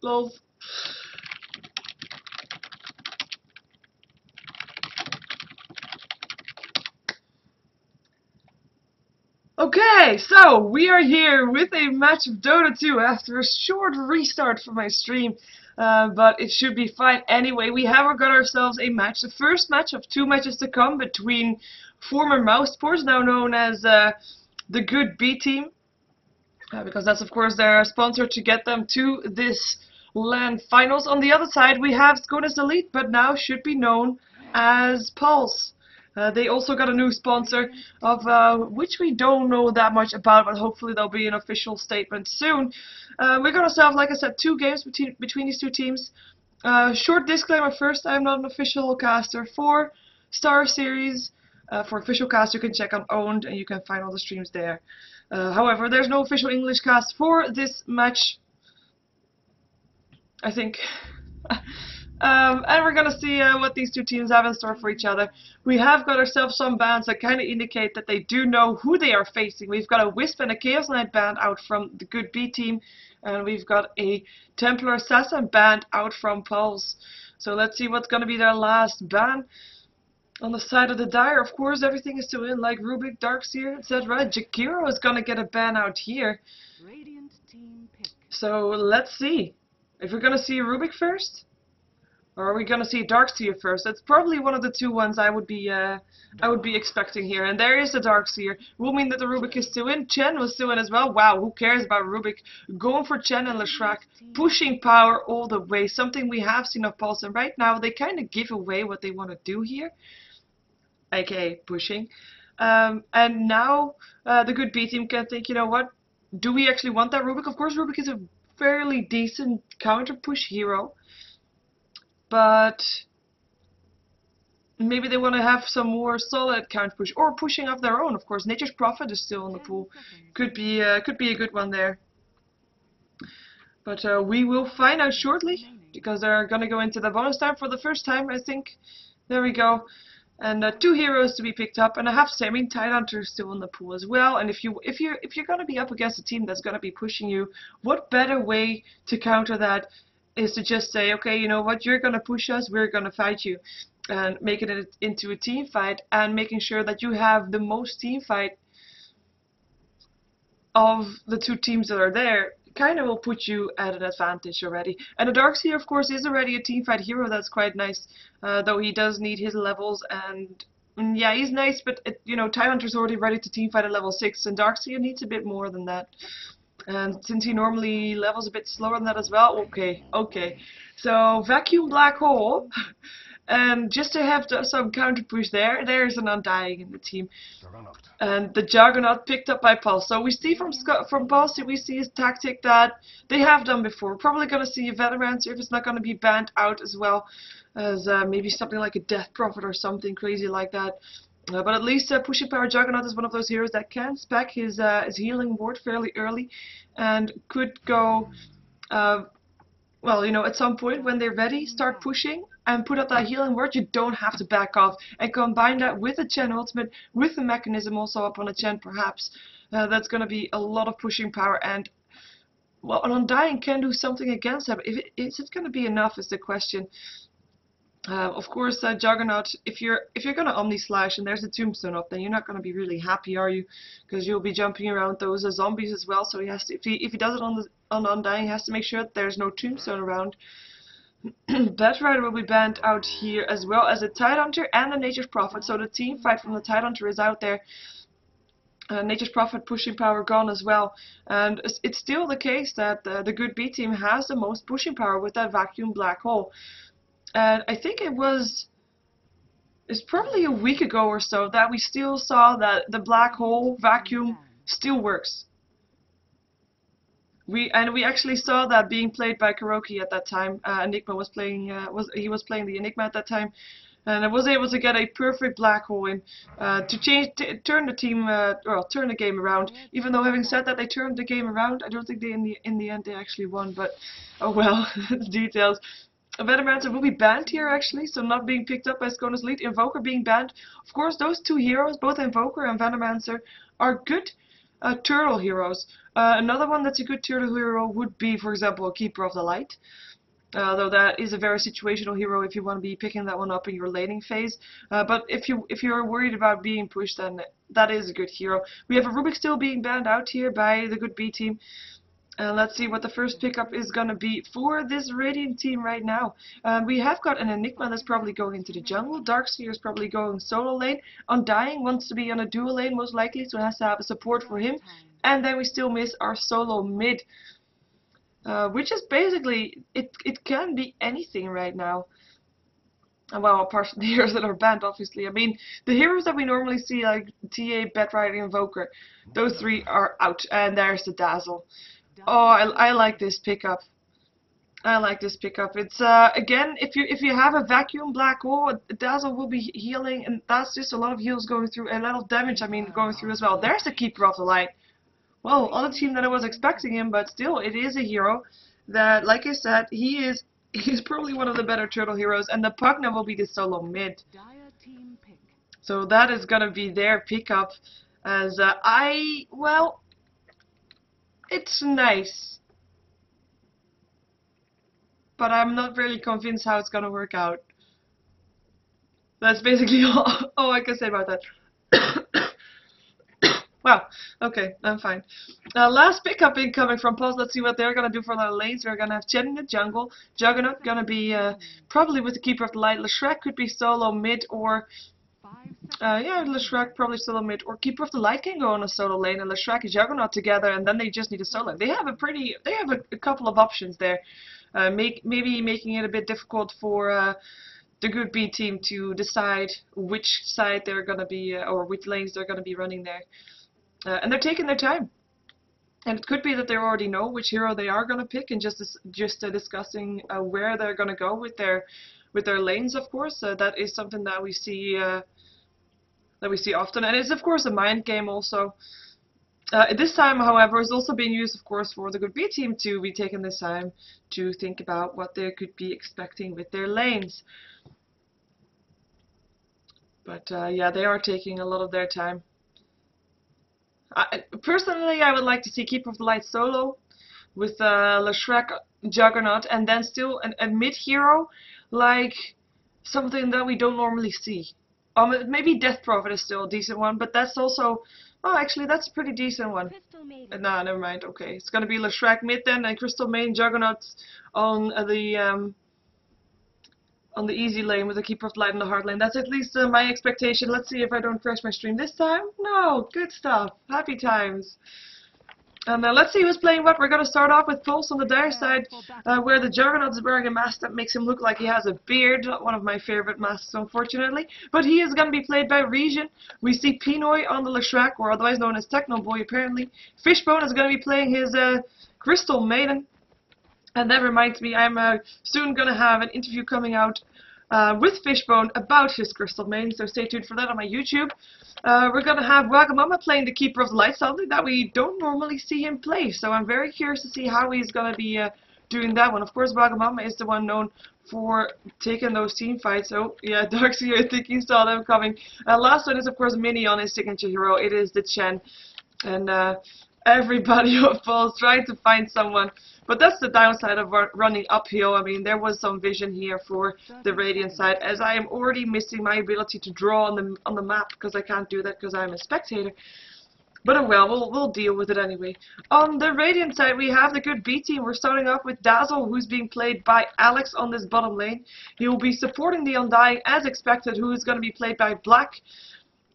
Lol. Okay, so we are here with a match of Dota 2 after a short restart for my stream. But it should be fine anyway. We have got ourselves a match, the first match of 2 matches to come between former Mousesports, now known as the Good B team. Because that's of course their sponsor to get them to this LAN Finals. On the other side we have Skoda's Elite, but now should be known as Pulse. They also got a new sponsor of which we don't know that much about, but hopefully there'll be an official statement soon. We got ourselves, like I said, 2 games between these 2 teams. Short disclaimer first, I'm not an official caster for Star Series. For official cast you can check on Owned and you can find all the streams there. However, there's no official English cast for this match, I think. And we're gonna see what these 2 teams have in store for each other. We have got ourselves some bans that kind of indicate that they do know who they are facing. We've got a Wisp and a Chaos Knight band out from the Good B team, and we've got a Templar Assassin band out from Pulse. So let's see what's gonna be their last ban. On the side of the Dire, of course, everything is still in, like Rubik, Darkseer, etc. Jakiro is gonna get a ban out here. Radiant team pick. So let's see if we're gonna see Rubik first, or are we gonna see Darkseer first? That's probably one of the 2 ones I would be expecting here. And there is the Darkseer. Will mean that the Rubik is still in. Chen was still in as well. Wow, who cares about Rubik? Going for Chen and Leshrac, pushing power all the way. Something we have seen of Pulse, and right now they kind of give away what they want to do here. aka pushing. And now the Good B team can think, you know what, do we actually want that Rubik? Of course Rubik is a fairly decent counter push hero, but maybe they want to have some more solid counter push, or pushing of their own. Of course Nature's Prophet is still in the pool, could be a good one there. But we will find out shortly, because they're gonna go into the bonus time for the first time, I think. There we go. And 2 heroes to be picked up, and I have to say, I mean, Tidehunter is still in the pool as well. And if you're gonna be up against a team that's gonna be pushing you, what better way to counter that is to just say, okay, you know what, you're gonna push us, we're gonna fight you, and making it into a team fight, and making sure that you have the most team fight of the 2 teams that are there. Kind of will put you at an advantage already. And the Darkseer, of course, is already a teamfight hero. That's quite nice, though he does need his levels. And yeah, he's nice, but you know, Tidehunter's already ready to teamfight at level 6, and Darkseer needs a bit more than that. And since he normally levels a bit slower than that as well, okay. So Vacuum Black Hole. And just to have some counter push there, there's an Undying in the team. And the Juggernaut picked up by Pulse. So we see from Pulse, we see his tactic that they have done before. We're probably going to see a Veterancer if it's not going to be banned out as well as maybe something like a Death Prophet or something crazy like that. But at least Pushing Power Juggernaut is one of those heroes that can spec his healing ward fairly early and could go, well, you know, at some point when they're ready, start pushing and put up that healing word. You don't have to back off, and combine that with a Chen ultimate, with the mechanism also up on a Chen perhaps. That's going to be a lot of pushing power, and well, an Undying can do something against that. Is it going to be enough is the question. Of course, Juggernaut, if you're going to Omni Slash and there's a Tombstone up, then you're not going to be really happy, are you? Because you'll be jumping around those zombies as well. So he has to, if he does it on Undying, he has to make sure that there's no Tombstone around. Batrider will be banned out here, as well as the Tidehunter and the Nature's Prophet. So the team fight from the Tidehunter is out there. Nature's Prophet pushing power gone as well, and it's still the case that the Good B team has the most pushing power with that Vacuum Black Hole. And I think it's probably a week ago or so that we still saw that the Black Hole Vacuum still works. We actually saw that being played by Kuroki at that time. Enigma was playing the Enigma at that time, and I was able to get a perfect Black Hole in to turn the game around. Even though, having said that, they turned the game around, I don't think they in the end they actually won. But oh well, details. Veterancer will be banned here actually, so not being picked up by Skona's Elite. Invoker being banned. Of course, those 2 heroes, both Invoker and Veterancer, are good. turtle heroes. Another one that's a good turtle hero would be, for example, a Keeper of the Light. Though that is a very situational hero if you want to be picking that one up in your laning phase. But if you're worried about being pushed, then that is a good hero. We have a Rubik still being banned out here by the good B team. Let's see what the first pickup is gonna be for this Radiant team right now. We have got an Enigma that's probably going into the jungle. Darkseer is probably going solo lane. Undying wants to be on a dual lane most likely, so has to have a support for him. And then we still miss our solo mid. Which is basically, it can be anything right now. Well, apart from the heroes that are banned, obviously. I mean, the heroes that we normally see, like TA, Bedrider, Invoker, those three are out. And there's the Dazzle. Oh, I like this pickup. I like this pickup. It's again, if you have a vacuum black hole, Dazzle will be healing, and that's just a lot of heals going through, and a lot of damage. I mean, going through as well. There's the Keeper of the Light. Well, on a team that I was expecting him, but still, it is a hero that, like I said, he's probably one of the better turtle heroes, and the Pugna will be the solo mid. So that is gonna be their pickup. As well, it's nice, but I'm not really convinced how it's gonna work out. That's basically all I can say about that. Wow, okay, I'm fine. Last pickup incoming from Pulse. Let's see what they're gonna do for their lanes. We're gonna have Chen in the jungle. Juggernaut gonna be probably with the Keeper of the Light. Leshrek could be solo mid, or yeah, Leshrek probably solo mid, or Keeper of the Light can go on a solo lane, and Leshrek and Juggernaut together, and then they just need a solo. They have a couple of options there. Maybe making it a bit difficult for the good B team to decide which side they're gonna be, or which lanes they're gonna be running there. And they're taking their time. And it could be that they already know which hero they are going to pick, and just discussing where they're going to go with their lanes. Of course, that is something that we see often, and it's of course a mind game also. This time, however, is also being used, of course, for the good B team to be taking this time to think about what they could be expecting with their lanes. But yeah, they are taking a lot of their time. Personally, I would like to see Keeper of the Light solo with Leshrek, Juggernaut, and then still a mid hero, like something that we don't normally see. Maybe Death Prophet is still a decent one, but that's also, oh, actually that's a pretty decent one. Nah, never mind. Okay, it's gonna be Leshrek mid then, and Crystal Main, Juggernaut on the easy lane with the Keeper of the Light in the hard lane. That's at least my expectation. Let's see if I don't crash my stream this time. No, good stuff. Happy times. And let's see who's playing what. We're going to start off with Pulse on the dire side, where the Juggernaut is wearing a mask that makes him look like he has a beard. Not one of my favorite masks, unfortunately. But he is going to be played by Region. We see Pinoy on the Leshrek, or otherwise known as Techno Boy, apparently. Fishbone is going to be playing his Crystal Maiden. And that reminds me, I'm soon going to have an interview coming out with Fishbone about his Crystal Main, so stay tuned for that on my YouTube. We're going to have Wagamama playing the Keeper of the Light, something that we don't normally see him play, so I'm very curious to see how he's going to be doing that one. Of course, Wagamama is the one known for taking those team fights, so yeah, Darkseer, I think you saw them coming. Last one is, of course, Mini on his signature hero. It is the Chen, and everybody of Pulse trying to find someone. But that's the downside of running uphill. I mean, there was some vision here for the Radiant side, as I am already missing my ability to draw on the map, because I can't do that because I'm a spectator. But oh well, we'll deal with it anyway. On the Radiant side, we have the good B team. We're starting off with Dazzle, who's being played by Alex on this bottom lane. He will be supporting the Undying as expected, who is going to be played by Black,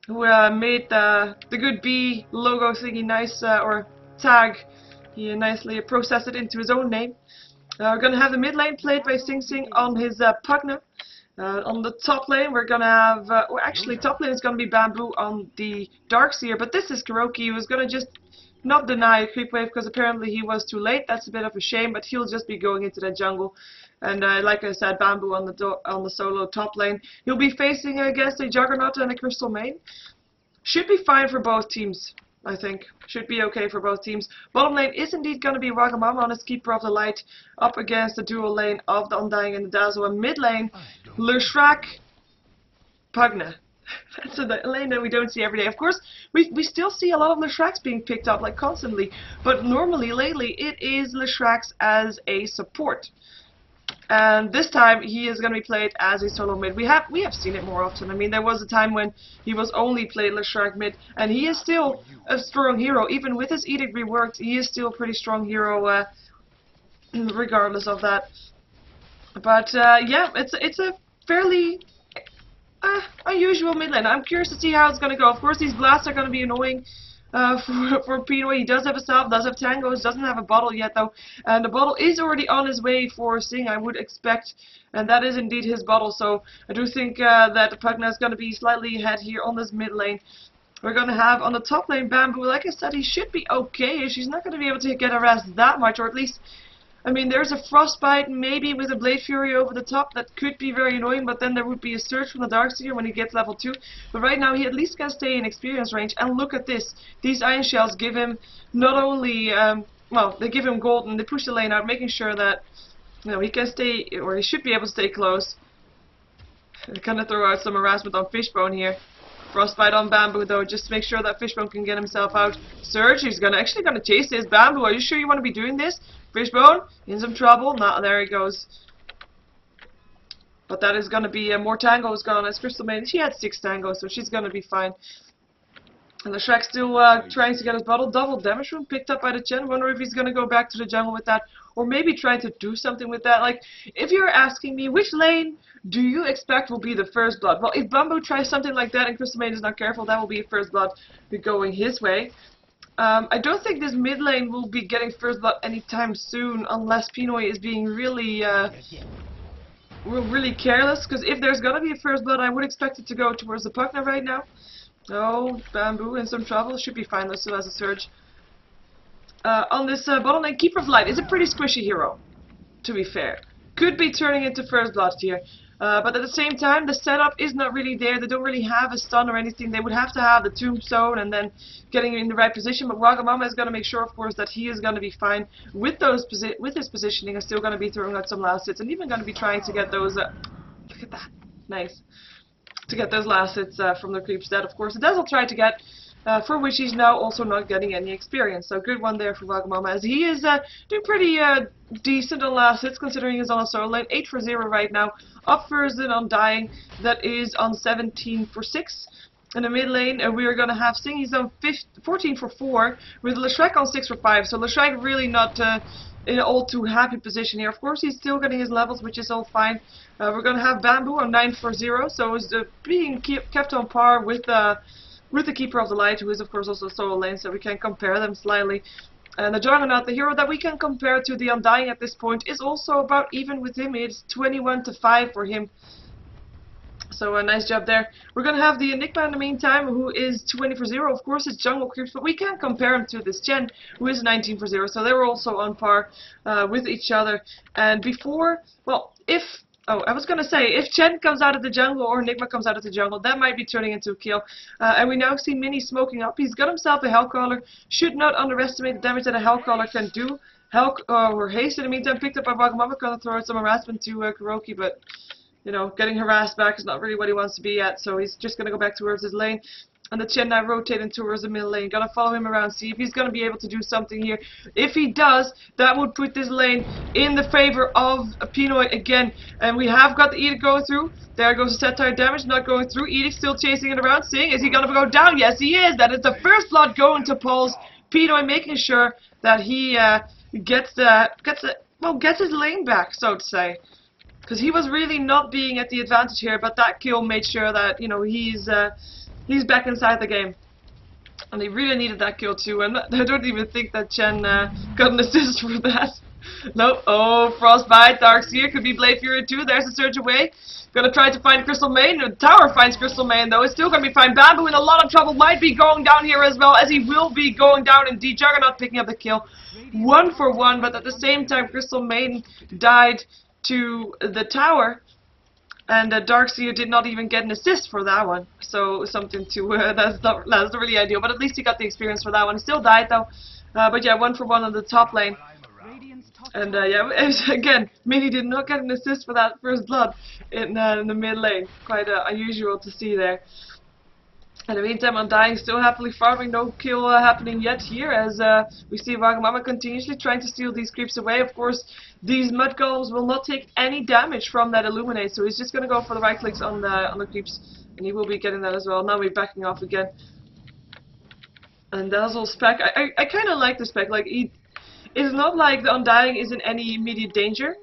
who made the good B logo thingy nice, or tag. He nicely processed it into his own name. We're going to have the mid lane played by Sing Sing on his Pugna. On the top lane, we're going to have, well, actually, top lane is going to be Bamboo on the Darkseer, but this is Kuroki, who's going to just not deny a creep wave because apparently he was too late. That's a bit of a shame, but he'll just be going into the jungle. And like I said, Bamboo on the solo top lane. He'll be facing against a Juggernaut and a Crystal Main. Should be fine for both teams, I think. Should be okay for both teams. Bottom lane is indeed going to be Wagamama on his Keeper of the Light up against the dual lane of the Undying and the Dazzle. And mid lane, Leshrek, Pugna. That's a lane that we don't see every day. Of course, we still see a lot of Leshracs being picked up, like, constantly. But normally, lately, it is Leshracs as a support. And this time, he is going to be played as a solo mid. We have seen it more often. I mean, there was a time when he was only played Leshrac mid, and he is still a strong hero. Even with his edict reworked, he is still a pretty strong hero, regardless of that. But yeah, it's a fairly unusual mid lane. I'm curious to see how it's going to go. Of course, these blasts are going to be annoying for Pino. He does have a salve, does have tangos, doesn't have a bottle yet though. And the bottle is already on his way for Sing, I would expect. And that is indeed his bottle. So I do think that the Pugna is going to be slightly ahead here on this mid lane. We're going to have on the top lane Bamboo. Like I said, he should be okay. She's not going to be able to get harassed that much, or at least... I mean, there's a Frostbite, maybe with a Blade Fury over the top, that could be very annoying, but then there would be a Surge from the Darkseer when he gets level 2. But right now, he at least can stay in experience range, and look at this. These Iron Shells give him not only, well, they give him gold, and they push the lane out, making sure that, you know, he can stay, or he should be able to stay close. They're gonna throw out some harassment on Fishbone here. Frostbite on Bamboo though, just to make sure that Fishbone can get himself out. Surge, he's actually gonna chase this. Bamboo, are you sure you want to be doing this? Fishbone, in some trouble. Nah, there he goes. But that is gonna be more tangos gone as Crystal Maiden. She had 6 tangos, so she's gonna be fine. And the Shrek still trying to get his bottle. Double damage room picked up by the Chen. Wonder if he's gonna go back to the jungle with that, or maybe trying to do something with that. Like, if you're asking me which lane do you expect will be the first blood? Well, if Bamboo tries something like that and Crystal Maiden is not careful, that will be first blood going his way. I don't think this mid lane will be getting first blood anytime soon, unless Pinoy is being really careless. Because if there's gonna be a first blood, I would expect it to go towards the Pugna right now. Oh, Bamboo in some trouble. Should be fine though, still has a Surge. On this bottom lane, Keeper of Light is a pretty squishy hero, to be fair. Could be turning into first blood here. But at the same time, the setup is not really there. They don't really have a stun or anything. They would have to have the tombstone and then getting in the right position. But Wagamama is going to make sure, of course, that he is going to be fine with his positioning, and still going to be throwing out some last hits, and even going to be trying to get those... look at that. Nice. To get those last hits from the creeps that, of course, the Dazzle tried to get, for which he's now also not getting any experience. So good one there for Wagamama, as he is doing pretty decent on last hits, considering he's on a solo lane. 8 for 0 right now. Up first in Undying, that is on 17 for 6. In the mid lane, we are going to have Sing, he's on 14 for 4, with Leshrac on 6 for 5. So Leshrac really not in an all too happy position here. Of course, he's still getting his levels, which is all fine. We're going to have Bamboo on 9 for 0, so is being kept on par with the Keeper of the Light, who is of course also solo lane, so we can compare them slightly. And the Juggernaut, the hero that we can compare to the Undying at this point, is also about even with him. It's 21 to 5 for him. So a nice job there. We're going to have the Enigma in the meantime, who is 20 for 0. Of course, it's jungle creeps, but we can't compare him to this Chen, who is 19 for 0. So they were also on par with each other. And before, well, if... Oh, I was going to say, if Chen comes out of the jungle or Enigma comes out of the jungle, that might be turning into a kill. And we now see Mini smoking up. He's got himself a Hellcaller. Should not underestimate the damage that a Hellcaller can do. Or Haste in the meantime picked up by Wagamama. Gonna throw out some harassment to Kuroki, but, you know, getting harassed back is not really what he wants to be at. So he's just going to go back towards his lane. And the Chen now rotating towards the middle lane. Gonna follow him around, see if he's gonna be able to do something here. If he does, that would put this lane in the favor of Pinoy again. And we have got the Edict going through. There goes the satire damage, not going through. Edict still chasing it around, seeing, is he gonna go down? Yes, he is. That is the first blood going to Paul's. Pinoy making sure that he gets his lane back, so to say. Because he was really not being at the advantage here, but that kill made sure that, you know, he's back inside the game. And he really needed that kill too, and I don't even think that Chen got an assist for that. Nope. Oh, Frostbite, Darkseer, could be Blade Fury too. There's the Surge away. Gonna try to find Crystal Maiden. The tower finds Crystal Maiden though. It's still gonna be fine. Bamboo in a lot of trouble. Might be going down here as well, as he will be going down indeed. Juggernaut picking up the kill. 1 for 1, but at the same time Crystal Maiden died to the tower. And Darkseer did not even get an assist for that one, so something to that's not really ideal. But at least he got the experience for that one. He still died though, but yeah, 1 for 1 on the top lane. And yeah, again, Mini did not get an assist for that first blood in the mid lane. Quite unusual to see there. In the meantime, Undying still happily farming, no kill happening yet here, as we see Wagamama continuously trying to steal these creeps away. Of course, these mud golems will not take any damage from that Illuminate, so he's just going to go for the right clicks on the creeps, and he will be getting that as well. Now we're backing off again. And Dazzle spec, I kind of like the spec, like, it's not like the Undying is in any immediate danger.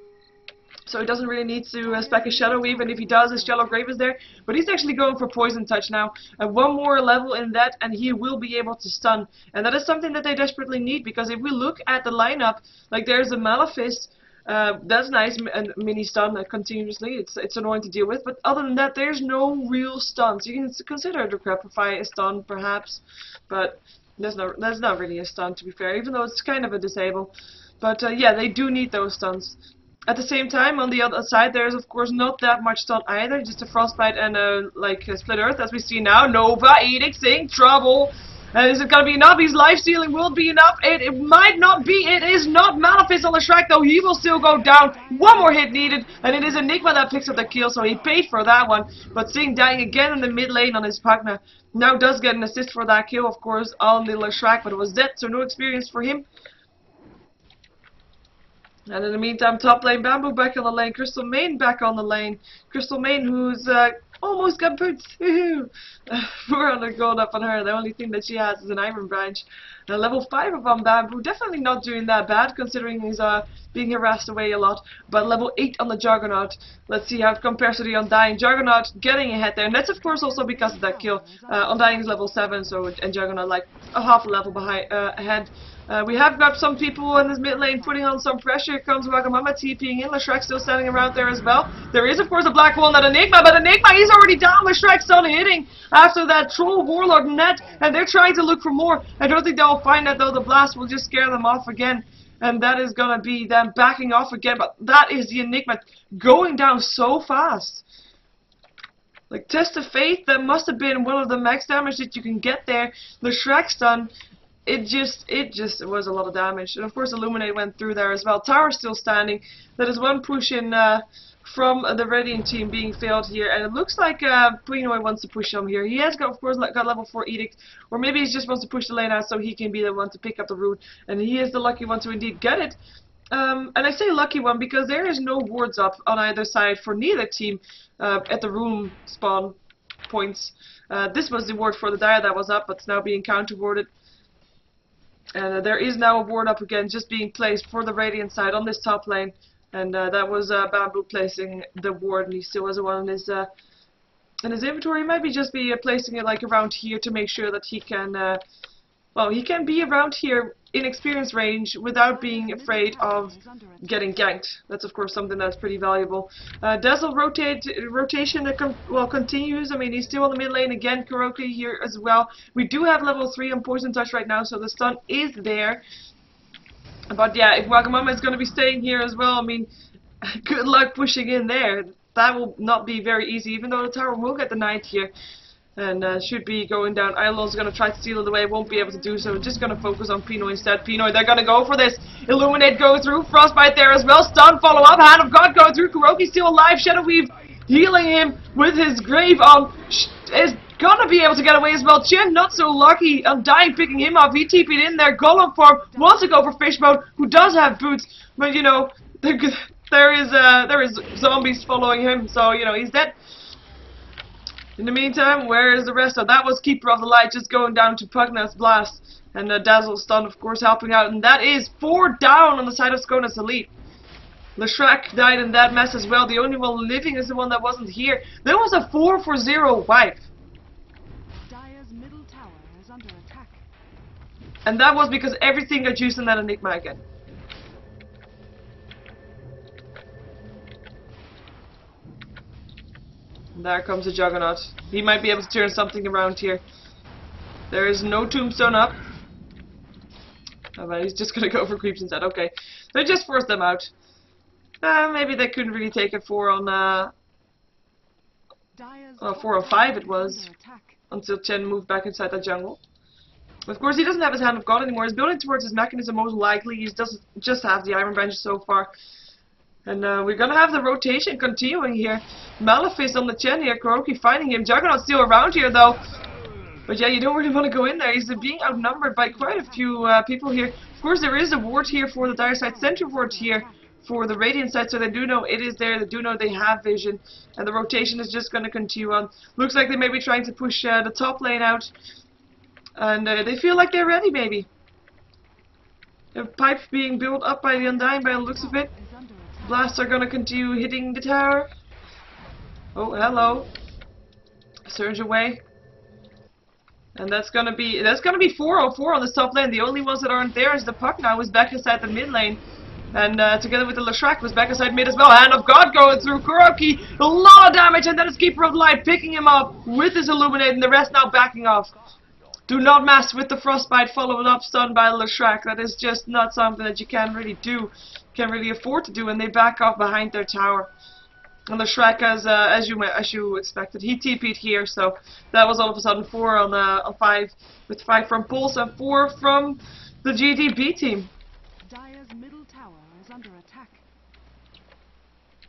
So he doesn't really need to spec a Shadow Weave, and if he does, his Shallow Grave is there. But he's actually going for Poison Touch now. And one more level in that, and he will be able to stun. And that is something that they desperately need, because if we look at the lineup, like there's a Malefice, that's nice, and mini stun continuously. It's annoying to deal with, but other than that, there's no real stuns. You can consider Decrepify a stun, perhaps, but that's not really a stun, to be fair, even though it's kind of a disable. But yeah, they do need those stuns. At the same time, on the other side, there's of course not that much stun either, just a Frostbite and a Split Earth, as we see now. Nova Edict's in trouble. Is it gonna be enough? His life stealing will be enough. It might not be. It is not. Malefice on the Shrek, though. He will still go down. One more hit needed, and it is Enigma that picks up the kill, so he paid for that one. But Sing dying again in the mid lane on his Pugna now does get an assist for that kill, of course, on the Shrek, but it was dead, so no experience for him. And in the meantime, top lane Bamboo back on the lane, Crystal Main back on the lane. Crystal Main, who's almost got boots. We're on the gold up on her. The only thing that she has is an Iron Branch. Level 5 of on Bamboo, definitely not doing that bad considering he's being harassed away a lot. But level 8 on the Juggernaut. Let's see how it compares to the Undying. Juggernaut getting ahead there, and that's of course also because of that kill. Undying is level 7, so and Juggernaut like a half a level behind ahead. We have got some people in this mid lane putting on some pressure. Here comes Wagamama TPing in. Shrek still standing around there as well. There is of course a black hole, not Enigma, but Enigma, he's already down. Shrek's done hitting after that Troll Warlord net, and they're trying to look for more. I don't think they'll find that though. The blast will just scare them off again, and that is gonna be them backing off again. But that is the Enigma going down so fast. Like, Test of Faith, that must have been one of the max damage that you can get there. The Shrek stun, it was a lot of damage. And of course Illuminate went through there as well. Tower still standing. That is one push in from the Radiant team being failed here. And it looks like Pinoy wants to push him here. He has got, of course, got level 4 Edict. Or maybe he just wants to push the lane out so he can be the one to pick up the root. And he is the lucky one to indeed get it. And I say lucky one because there is no wards up on either side for neither team at the room spawn points. This was the ward for the Dire that was up, but it's now being counter-warded. And there is now a ward up again, just being placed for the Radiant side on this top lane. And that was Bamboo placing the ward, and he still has one in his inventory. He might be just placing it like around here to make sure that he can, well, he can be around here in experience range without being afraid of getting ganked. That's of course something that's pretty valuable. Dazzle rotation continues. I mean, he's still on the mid lane again. Kuroki here as well. We do have level 3 on Poison Touch right now, so the stun is there. But yeah, if Wagamama is going to be staying here as well, I mean, good luck pushing in there. That will not be very easy, even though the tower will get the knight here. And should be going down. Ilo's going to try to steal it away, won't be able to do so. Just going to focus on Pinoy instead. Pinoy, they're going to go for this. Illuminate go through. Frostbite there as well. Stun, follow up. Hand of God going through. Kuroki still alive. Shadow Weave healing him with his grave on. Is going to be able to get away as well. Chin, not so lucky. Undying picking him up. He TP'd in there. Golem form wants to go for Fish Mode, who does have boots. But, you know, there is zombies following him. So, you know, he's dead. In the meantime, where is the rest of that? Was Keeper of the Light just going down to Pugna's Blast. And Dazzle stun, of course, helping out. And that is 4 down on the side of Skona's Elite. Shrek died in that mess as well. The only one living is the one that wasn't here. There was a 4-for-0 wipe. Dire's middle tower is under attack. And that was because everything got used in that Enigma again. There comes the Juggernaut. He might be able to turn something around here. There is no tombstone up. Oh, but he's just gonna go for creeps instead. Okay. They just forced them out. Maybe they couldn't really take it 4 on 4 or 5 it was. Until Chen moved back inside the jungle. Of course, he doesn't have his Hand of God anymore. He's building towards his mechanism most likely. He doesn't just have the Iron Branch so far. And we're gonna have the rotation continuing here. Malefice on the Chen here, Kuroki finding him. Juggernaut still around here though. But yeah, you don't really want to go in there. He's being outnumbered by quite a few people here. Of course, there is a ward here for the dire side, sentry ward here for the Radiant side, so they do know it is there, they do know they have vision, and the rotation is just going to continue on. Looks like they may be trying to push the top lane out, and they feel like they're ready, maybe. The pipe being built up by the Undying by the looks of it. Blasts are going to continue hitting the tower. Oh, hello. Surge away. And that's gonna be 404 on the top lane. The only ones that aren't there is the puck now, who's back inside the mid lane. And together with the Leshrac was back inside mid as well. Hand of God going through Kuroki. A lot of damage, and then it's Keeper of Light picking him up with his Illuminate, and the rest now backing off. Do not mess with the Frostbite followed up stun by Leshrac. That is just not something that you can really do. Can't really afford to do, and they back off behind their tower. And Leshrac, as you expected, he TP'd here, so that was all of a sudden 4 on 5, with 5 from Pulse and 4 from the GDB team. Dire's middle tower is under attack.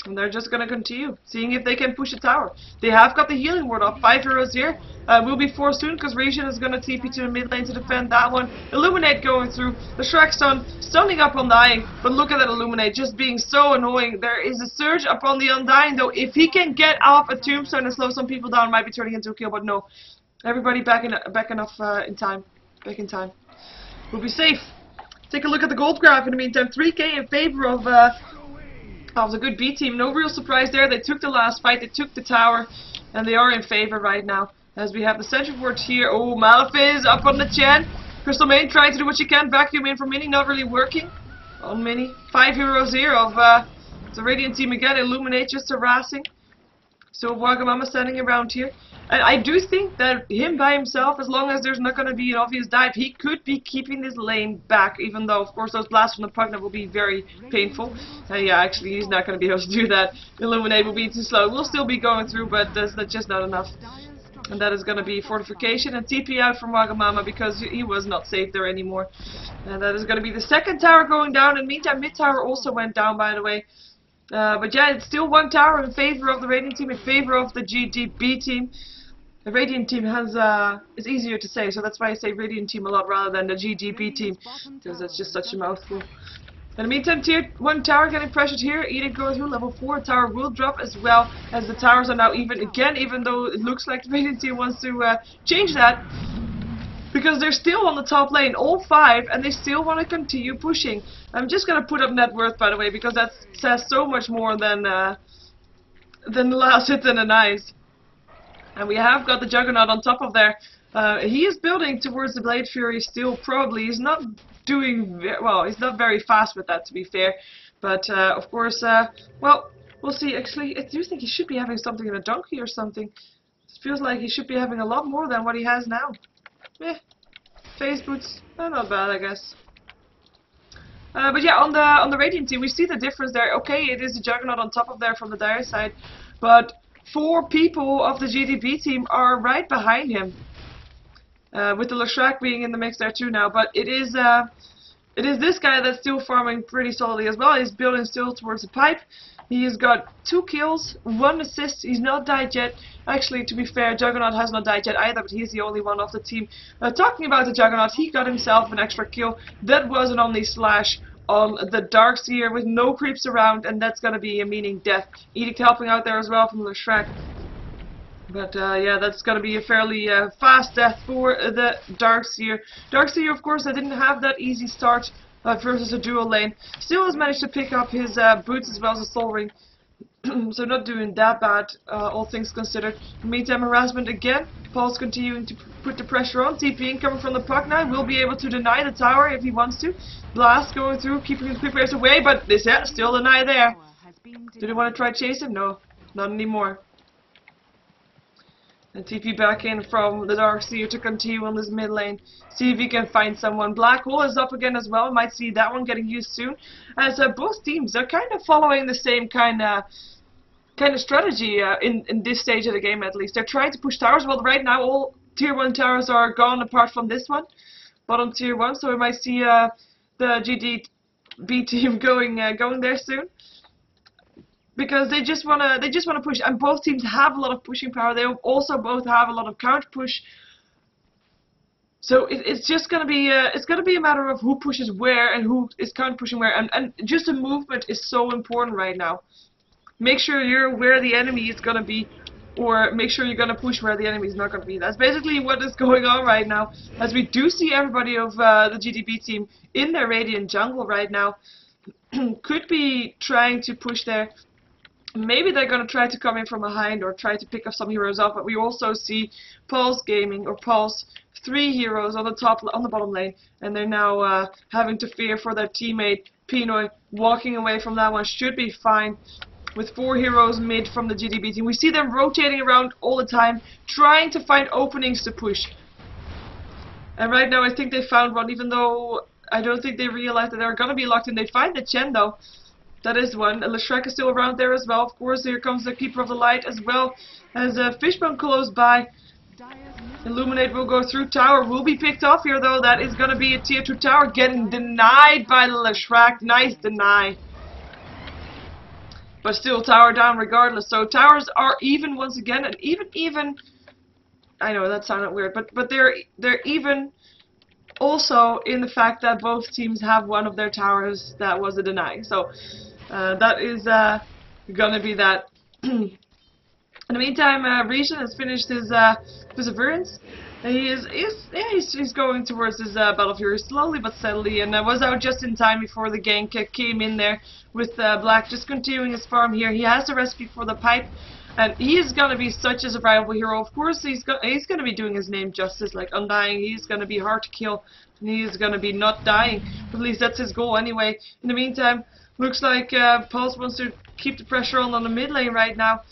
And they're just going to continue, seeing if they can push the tower. They have got the healing ward up, 5 heroes here. Will be 4 soon, because Regen is going to TP to the mid lane to defend that one. Illuminate going through, the Shrek stun, stunning up Undying, but look at that Illuminate, just being so annoying. There is a surge upon the Undying, though. If he can get off a Tombstone and slow some people down, it might be turning into a kill, but no. Everybody back in time. We'll be safe. Take a look at the gold graph in the meantime. 3k in favor of the good B team. No real surprise there. They took the last fight. They took the tower. And they are in favor right now. As we have the sentry ward here. Oh, Malphite up on the Chen. Crystal Main trying to do what she can. Vacuum in from Mini. Not really working. On Mini. 5 heroes here of the Radiant team again. Illuminate just harassing. So Wagamama standing around here. And I do think that him by himself, as long as there's not going to be an obvious dive, he could be keeping this lane back, even though, of course, those blasts from the Pugna will be very painful. Yeah, actually, he's not going to be able to do that. Illuminate will be too slow. We'll still be going through, but that's just not enough. And that is going to be Fortification and TP out from Wagamama, because he was not safe there anymore. And that is going to be the second tower going down. In the meantime, mid tower also went down, by the way. But yeah, it's still 1 tower in favor of the Radiant team, in favor of the GDB team. The Radiant team has, it's easier to say, so that's why I say Radiant team a lot rather than the GDB team, because it's just such a mouthful. In the meantime, tier 1 tower getting pressured here, Edict going through, level 4 tower will drop as well, as the towers are now even again, even though it looks like the Radiant team wants to change that, because they're still on the top lane, all 5, and they still want to continue pushing. I'm just going to put up net worth, by the way, because that says so much more than the last hit and an eyes. And we have got the Juggernaut on top of there. He is building towards the Blade Fury still, probably. He's not doing well, he's not very fast with that, to be fair. But, of course, well, we'll see. Actually, I do think he should be having something in a donkey or something. It feels like he should be having a lot more than what he has now. Phase boots, not bad, I guess. But yeah, on the Radiant team, we see the difference there. Okay, it is the Juggernaut on top of there from the Dire side, but 4 people of the GDB team are right behind him. With the Leshrac being in the mix there too now, but it is this guy that's still farming pretty solidly as well. He's building still towards the pipe. He has got 2 kills, 1 assist. He's not died yet. Actually, to be fair, Juggernaut has not died yet either, but he's the only one of the team. Talking about the Juggernaut, he got himself an extra kill. That was an Omni Slash on the Darkseer with no creeps around, and that's going to be a meaning death. Edict helping out there as well from Leshrac. But yeah, that's going to be a fairly fast death for the Darkseer. Darkseer, of course, didn't have that easy start versus a dual lane. Still has managed to pick up his boots as well as a soul ring. So not doing that bad, all things considered. Meantime, harassment again. Paul's continuing to put the pressure on. TP incoming from the puck now. Will be able to deny the tower if he wants to. Blast going through, keeping his quick players away, but this still deny there. Do they want to try chase him? No, not anymore. And TP back in from the Darkseer to continue on this mid lane. See if he can find someone. Black Hole is up again as well. Might see that one getting used soon. As both teams are kind of following the same kind of strategy in this stage of the game, at least. They're trying to push towers. Well, right now all tier 1 towers are gone apart from this one. Bottom tier 1, so we might see the GDB team going there soon. Because they just wanna push, and both teams have a lot of pushing power. They also both have a lot of counter push So it's just gonna be a matter of who pushes where and who is counter pushing where, and just the movement is so important right now. Make sure you're where the enemy is gonna be, or make sure you're gonna push where the enemy is not gonna be. That's basically what is going on right now, as we do see everybody of the GDB team in their Radiant jungle right now. Could be trying to push there. Maybe they're going to try to come in from behind or try to pick up some heroes off, but we also see Pulse Gaming or Pulse 3 heroes on the bottom lane, and they're now having to fear for their teammate Pinoy. Walking away from that one should be fine. With 4 heroes mid from the GDB team, we see them rotating around all the time, trying to find openings to push. And right now I think they found one, even though I don't think they realized that they're going to be locked in. They find the Chen though. That is one. Leshrek is still around there as well. Of course, here comes the Keeper of the Light as well as Fishbone close by. Illuminate will go through. Tower will be picked off here though. That is going to be a tier 2 tower getting denied by the Leshrek. Nice deny. But still tower down regardless. So towers are even once again, and even. I know that sounded weird, but they're even. Also in the fact that both teams have one of their towers that was a deny. So that is gonna be that. In the meantime, Rishon has finished his perseverance. And he's going towards his Battle Fury slowly but steadily, and was out just in time before the gank came in there with Black just continuing his farm here. He has the recipe for the pipe, and he is gonna be such a survivable hero. Of course, he's gonna be doing his name justice, like Undying. He's gonna be hard to kill, and he's gonna be not dying. At least that's his goal anyway. In the meantime, looks like Pulse wants to keep the pressure on the mid lane right now.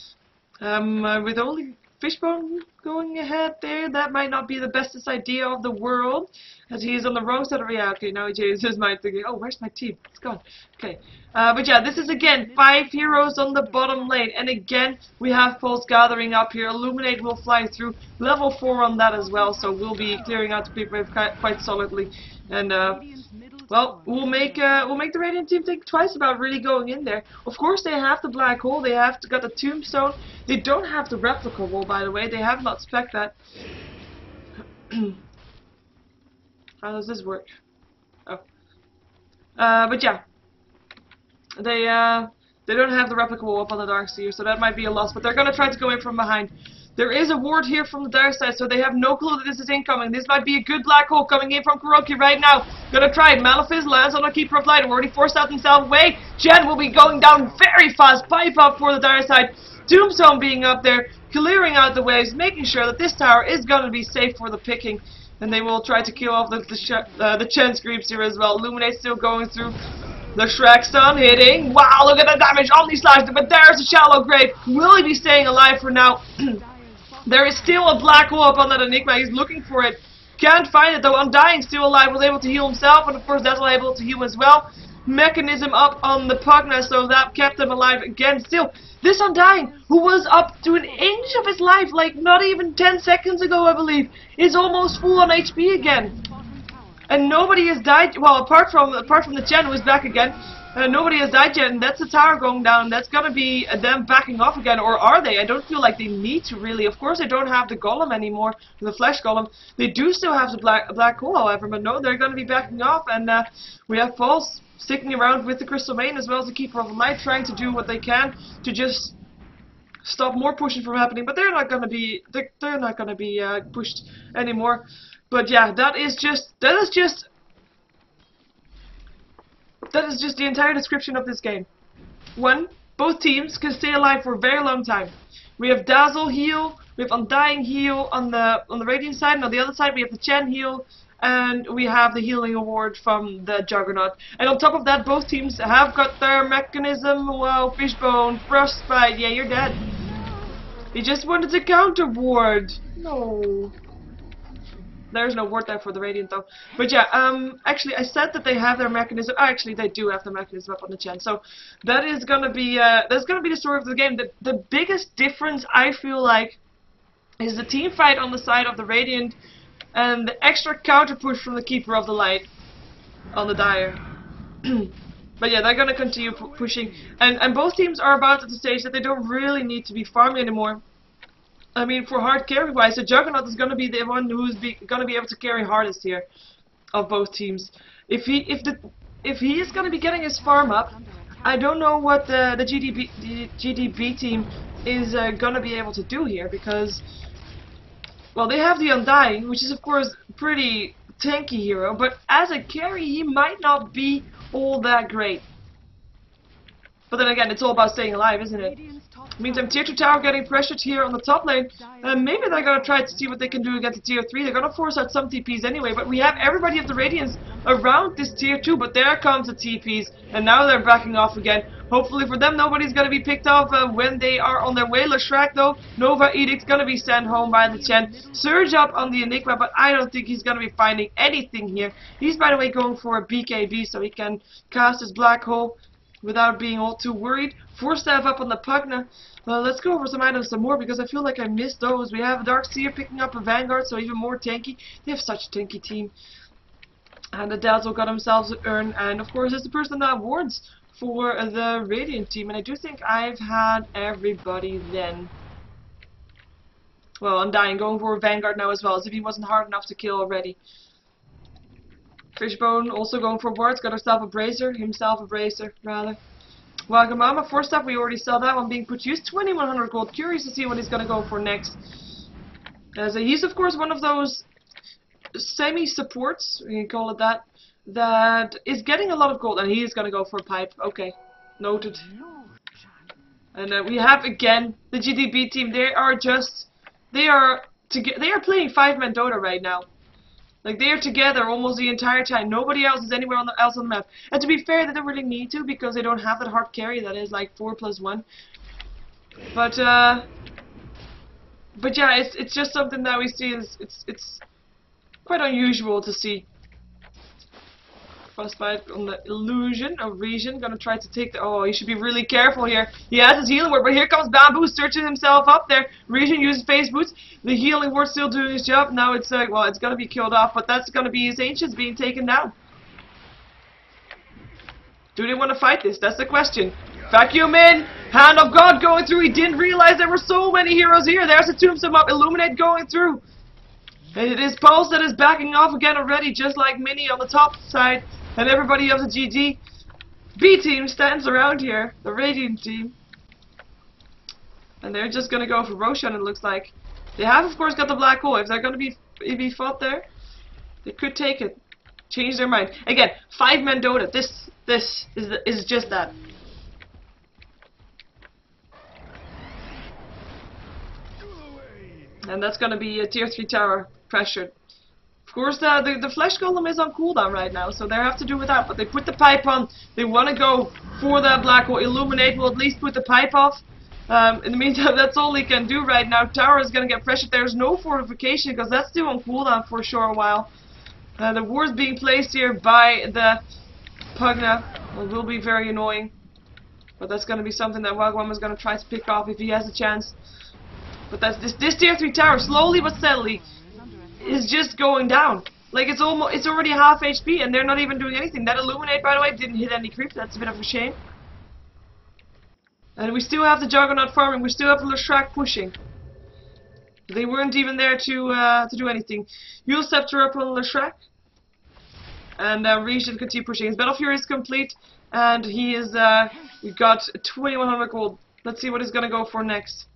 With only Fishbone going ahead there, that might not be the bestest idea of the world, as he is on the wrong side of reality. Now he changes his mind thinking, oh, where's my team? It's gone. Okay. But yeah, this is again 5 heroes on the bottom lane, and again we have Pulse gathering up here. Illuminate will fly through, level 4 on that as well, so we'll be clearing out the creep wave quite solidly. And well, we'll make the Radiant team think twice about really going in there. Of course, they have the black hole, they have got the tombstone. They don't have the replica wall, by the way. They have not spec that. How does this work? Oh, but yeah, they don't have the replica wall up on the Darkseer, so that might be a loss. But they're gonna try to go in from behind. There is a ward here from the dark side, so they have no clue that this is incoming. This might be a good black hole coming in from Kuroki right now. Gonna try it. Malefice lands on a Keeper of Light. Already forced out himself away. Jen will be going down very fast. Pipe up for the dark side. Tombstone being up there, clearing out the waves, making sure that this tower is gonna be safe for the picking. And they will try to kill off the Chen creeps here as well. Illuminate still going through. The Shrek stun hitting. Wow, look at the damage. Omni slashed it, but there's a shallow grave. Will he be staying alive for now? There is still a black hole up on that Enigma. He's looking for it. Can't find it though. Undying still alive. Was able to heal himself. And of course that's able to heal as well. Mechanism up on the Pugna. So that kept him alive again. Still, this Undying, who was up to an inch of his life, like not even 10 seconds ago I believe, is almost full on HP again. And nobody has died. Well, apart from the Chen who is back again. Nobody has died yet, and that's the tower going down. That's gonna be them backing off again, or are they? I don't feel like they need to really. Of course, they don't have the golem anymore, the flesh golem. They do still have the black hole, however, but no, they're gonna be backing off, and we have Pulse sticking around with the Crystal Main as well as the Keeper of the Light, trying to do what they can to just stop more pushing from happening. But they're not gonna be pushed anymore. But yeah, that is just the entire description of this game. 1. Both teams can stay alive for a very long time. We have Dazzle heal, we have Undying heal on the Radiant side, and on the other side we have the Chen heal, and we have the healing award from the Juggernaut. And on top of that, both teams have got their mechanism. Wow, Fishbone, Frostbite, yeah, you're dead. He just wanted to counter ward. No. There's no ward there for the Radiant though. But yeah, actually I said that they have their mechanism. Actually they do have the mechanism up on the Chen. So that is gonna be that's gonna be the story of the game. The biggest difference I feel like is the team fight on the side of the Radiant and the extra counter push from the Keeper of the Light on the Dire. But yeah, they're gonna continue pushing, and both teams are about at the stage that they don't really need to be farming anymore. I mean, for hard carry wise, the Juggernaut is going to be the one who's going to be able to carry hardest here of both teams. If he is going to be getting his farm up, I don't know what the GDB team is going to be able to do here, because, well, they have the Undying, which is of course pretty tanky hero, but as a carry he might not be all that great. But then again, it's all about staying alive, isn't it? Meantime, tier 2 tower getting pressured here on the top lane. Maybe they're going to try to see what they can do against the tier 3. They're going to force out some TPs anyway, but we have everybody of the Radiance around this tier 2, but there comes the TPs, and now they're backing off again. Hopefully for them, nobody's going to be picked off when they are on their way. Leshrac though, Nova Edict's going to be sent home by the Chen. Surge up on the Enigma, but I don't think he's going to be finding anything here. He's, by the way, going for a BKB so he can cast his Black Hole without being all too worried. 4-staff up on the Pugna. Let's go over some items some more, because I feel like I missed those. We have Darkseer picking up a Vanguard, so even more tanky. They have such a tanky team. And the Dazzle got themselves an Urn, and of course it's the person that wards for the Radiant team, and I do think I've had everybody then. Well, Undying going for a Vanguard now as well, as if he wasn't hard enough to kill already. Fishbone also going for wards, got himself a Bracer, rather. Wagamama, 4-staff, we already saw that one being put to use. 2100 gold, curious to see what he's going to go for next. As he's of course one of those semi-supports, we can call it that, that is getting a lot of gold, and he is going to go for a pipe. Okay, noted. And we have again the GDB team. They are playing 5-man Dota right now. Like, they are together almost the entire time. Nobody else is anywhere else on the map. And to be fair, they don't really need to, because they don't have that hard carry that is like 4+1. But yeah, it's just something that we see is it's quite unusual to see. Frostbite on the illusion of Region, gonna try to take the. Oh, he should be really careful here. He has his healing ward, but here comes Bamboo searching himself up there. Region uses phase boots. The healing ward still doing his job. Now it's well, it's gonna be killed off, but that's gonna be his ancients being taken down. Do they want to fight this? That's the question. Vacuum in, Hand of God going through. He didn't realize there were so many heroes here. There's a Tombstone up, Illuminate going through. And it is Pulse that is backing off again already, just like Mini on the top side. And everybody of the GG team stands around here, the Radiant team. And they're just going to go for Roshan, it looks like. They have, of course, got the Black Hole. If they're going to be fought there, they could take it. Change their mind. Again, 5-man Dota. This is just that. And that's going to be a tier 3 tower pressured. Of course, the Flesh Golem is on cooldown right now, so they have to do with that. But they put the pipe on. They want to go for that Black Hole. Illuminate will at least put the pipe off. In the meantime, that's all he can do right now. Tower is going to get pressured. There's no fortification, because that's still on cooldown for a short while. The wards being placed here by the Pugna will be very annoying. But that's going to be something that Wagwam is going to try to pick off if he has a chance. But that's this tier 3 tower, slowly but steadily, is just going down. Like, it's already half HP, and they're not even doing anything. That Illuminate, by the way, didn't hit any creep. That's a bit of a shame. And we still have the Juggernaut farming. We still have the Leshrac pushing. They weren't even there to do anything. Yule Scepter up on Leshrac. And Region continue pushing. His Battle Fury is complete, and he is we got 2100 gold. Let's see what he's gonna go for next.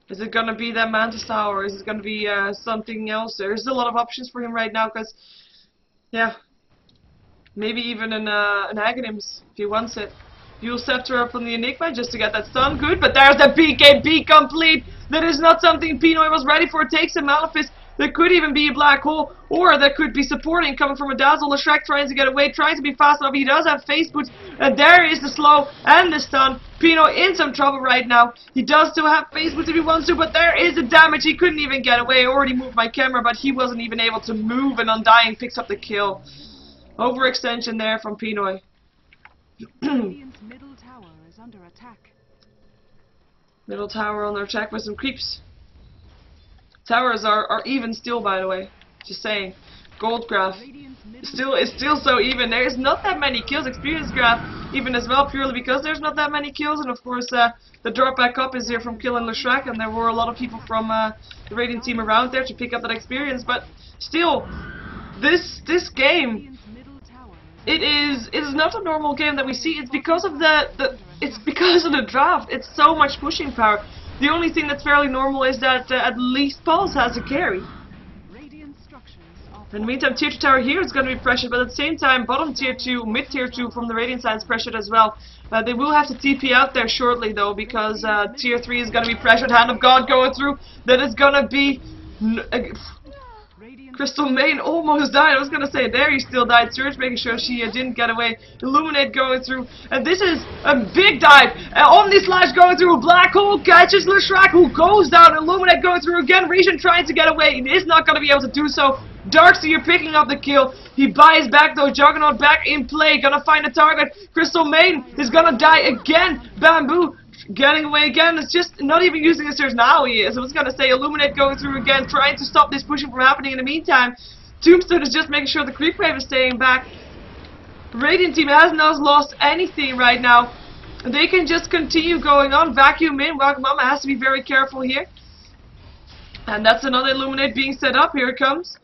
Is it gonna be that Mantis Tower? Is it gonna be something else? There's a lot of options for him right now, because yeah, maybe even an Aghanims if he wants it. Yule Scepter up on the Enigma just to get that stun. Good, but there's the BKB complete. That is not something Pinoy was ready for. It takes a Malefice. There could even be a Black Hole, or there could be supporting coming from a Dazzle. Leshrac trying to get away, trying to be fast enough. He does have Face Boots, and there is the slow and the stun. Pinoy in some trouble right now. He does still have Face Boots if he wants to, but there is the damage. He couldn't even get away. I already moved my camera, but he wasn't even able to move, and Undying picks up the kill. Overextension there from Pinoy. Radiant's middle tower is under attack. Middle tower on their attack with some creeps. Towers are even still, by the way. Just saying. Gold graph. It's still so even. There's not that many kills. Experience graph even as well, purely because there's not that many kills, and of course the drop back up is here from killing Leshrac, and there were a lot of people from the Radiant team around there to pick up that experience, but still, this game, it is not a normal game that we see. It's because of the draft. It's so much pushing power. The only thing that's fairly normal is that at least Pulse has a carry. In the meantime, tier 2 tower here is going to be pressured, but at the same time, bottom tier 2, mid tier 2 from the Radiant side is pressured as well. They will have to TP out there shortly though, because tier 3 is going to be pressured. Hand of God going through. That is going to be... Crystal Main almost died. I was going to say there he still died. Surge making sure she didn't get away. Illuminate going through. And this is a big dive. Omni Slash going through. A black hole catches Leshrac, who goes down. Illuminate going through again. Regen trying to get away. He is not going to be able to do so. Darkseer picking up the kill. He buys back though. Juggernaut back in play. Gonna find a target. Crystal Main is gonna die again. Bamboo getting away again. It's just not even using his surge. Now he is. I was gonna say Illuminate going through again, trying to stop this pushing from happening. In the meantime, Tombstone is just making sure the creep wave is staying back. The Radiant team has not lost anything right now. They can just continue going on. Vacuum in. Wagamama has to be very careful here. And that's another Illuminate being set up. Here it comes.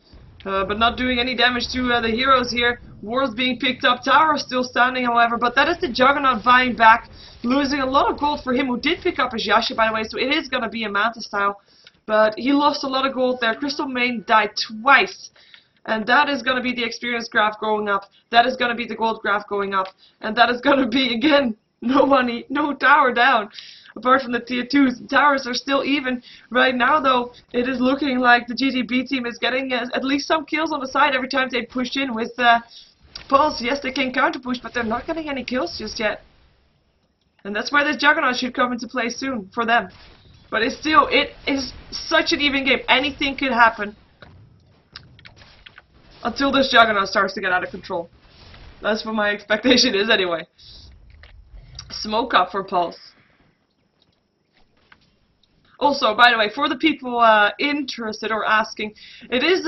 But not doing any damage to the heroes here. Wards being picked up. Tower still standing, however. But that is the Juggernaut vying back. Losing a lot of gold for him, who did pick up his Yasha, by the way. So it is going to be a Manta style. But he lost a lot of gold there. Crystal Main died twice. And that is going to be the experience graph going up. That is going to be the gold graph going up. And that is going to be, again, no money, no tower down. Apart from the tier 2s, the towers are still even. Right now, though, it is looking like the GTB team is getting at least some kills on the side every time they push in with Pulse. Yes, they can counter push, but they're not getting any kills just yet. And that's why this Juggernaut should come into play soon for them. But it's still, it is such an even game. Anything could happen until this Juggernaut starts to get out of control. That's what my expectation is anyway. Smoke up for Pulse. Also, by the way, for the people interested or asking, it is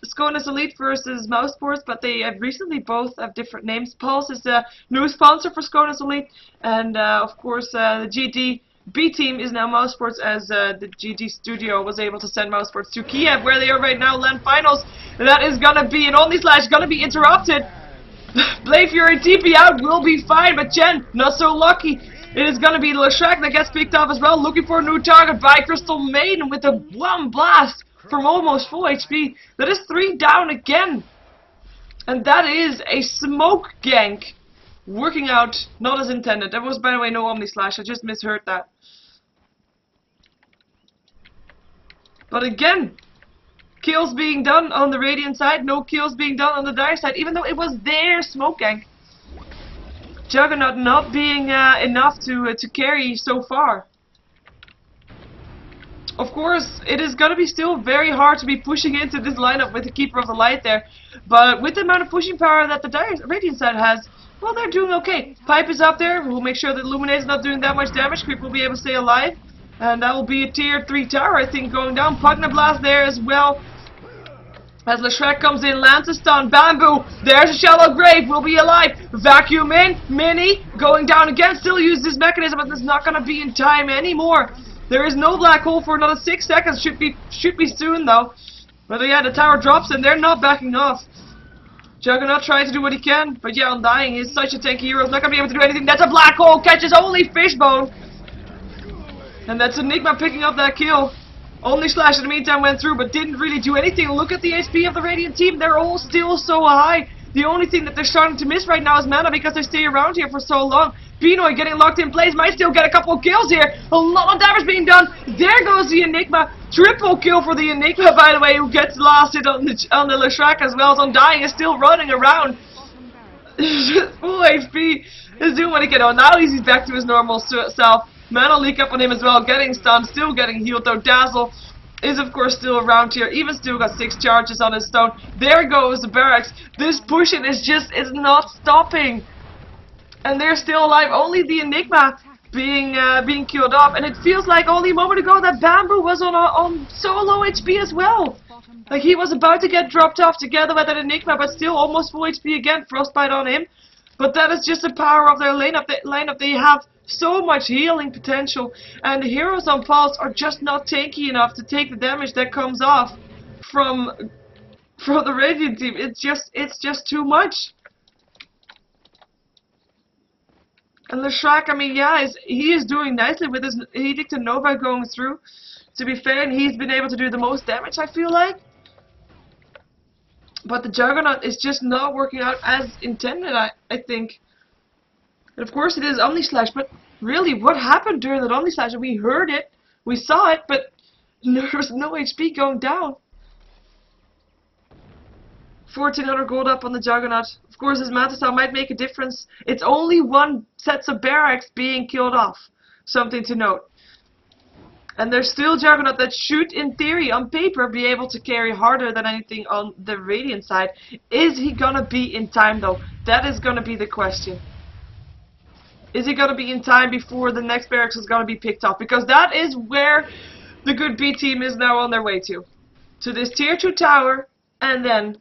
Sconas Elite versus Mousesports, but they have recently both have different names. Pulse is the new sponsor for Sconas Elite, and of course the GDB team is now Mousesports, as the GD studio was able to send Mousesports to Kiev, where they are right now, LAN Finals. That is gonna be an Omni Slash, gonna be interrupted. Blade Fury TP out will be fine, but Jen, not so lucky. It is going to be Leshrac that gets picked off as well, looking for a new target by Crystal Maiden with a one blast from almost full HP. That is 3 down again. And that is a smoke gank working out not as intended. That was, by the way, no Omni Slash. I just misheard that. But again, kills being done on the Radiant side, no kills being done on the Dire side, even though it was their smoke gank. Juggernaut not being enough to carry so far. Of course, it is going to be still very hard to be pushing into this lineup with the Keeper of the Light there. But with the amount of pushing power that the Radiant side has, well, they're doing okay. Pipe is up there. We'll make sure that Illuminate is not doing that much damage. Creep will be able to stay alive. And that will be a tier 3 tower, I think, going down. Pugna Blast there as well. As Leshrac comes in, lands a stun, Bamboo, there's a shallow grave, will be alive, Vacuum in, Mini, going down again, still uses this mechanism, but it's not going to be in time anymore. There is no black hole for another 6 seconds, should be soon though. But yeah, the tower drops and they're not backing off. Juggernaut trying to do what he can, but yeah, Undying is such a tanky hero, he's not going to be able to do anything. That's a black hole, catches only Fishbone. And that's Enigma picking up that kill. Only Slash in the meantime went through, but didn't really do anything. Look at the HP of the Radiant team. They're all still so high. The only thing that they're starting to miss right now is mana, because they stay around here for so long. Pinoy getting locked in place. Might still get a couple of kills here. A lot of damage being done. There goes the Enigma. Triple kill for the Enigma, by the way, who gets lasted on the Leshrac as well. Undying is still running around. Full HP. Is doing what he can. Oh, now he's back to his normal self. Mana leak up on him as well, getting stunned, still getting healed though. Dazzle is of course still around here, even still got 6 charges on his stone. There goes the barracks. This pushing is not stopping. And they're still alive, only the Enigma being killed off. And it feels like only a moment ago that Bamboo was on so low HP as well. Like he was about to get dropped off together with that Enigma, but still almost full HP again, Frostbite on him. But that is just the power of their lineup. They have so much healing potential, and the heroes on pulse are just not tanky enough to take the damage that comes off from the Radiant team. It's just too much. And Leshrac, I mean, yeah, he is doing nicely with his Edict to Nova going through. To be fair, and he's been able to do the most damage, I feel like. But the Juggernaut is just not working out as intended, I think. And of course it is Omnislash, but really, what happened during that Omnislash? We heard it, we saw it, but there was no HP going down. 1400 gold up on the Juggernaut. Of course, his Manta Style might make a difference. It's only one sets of barracks being killed off. Something to note. And there's still Juggernaut that should, in theory, on paper, be able to carry harder than anything on the Radiant side. Is he gonna be in time, though? That is gonna be the question. Is he gonna be in time before the next barracks is gonna be picked up? Because that is where the good B team is now on their way to. To this tier 2 tower, and then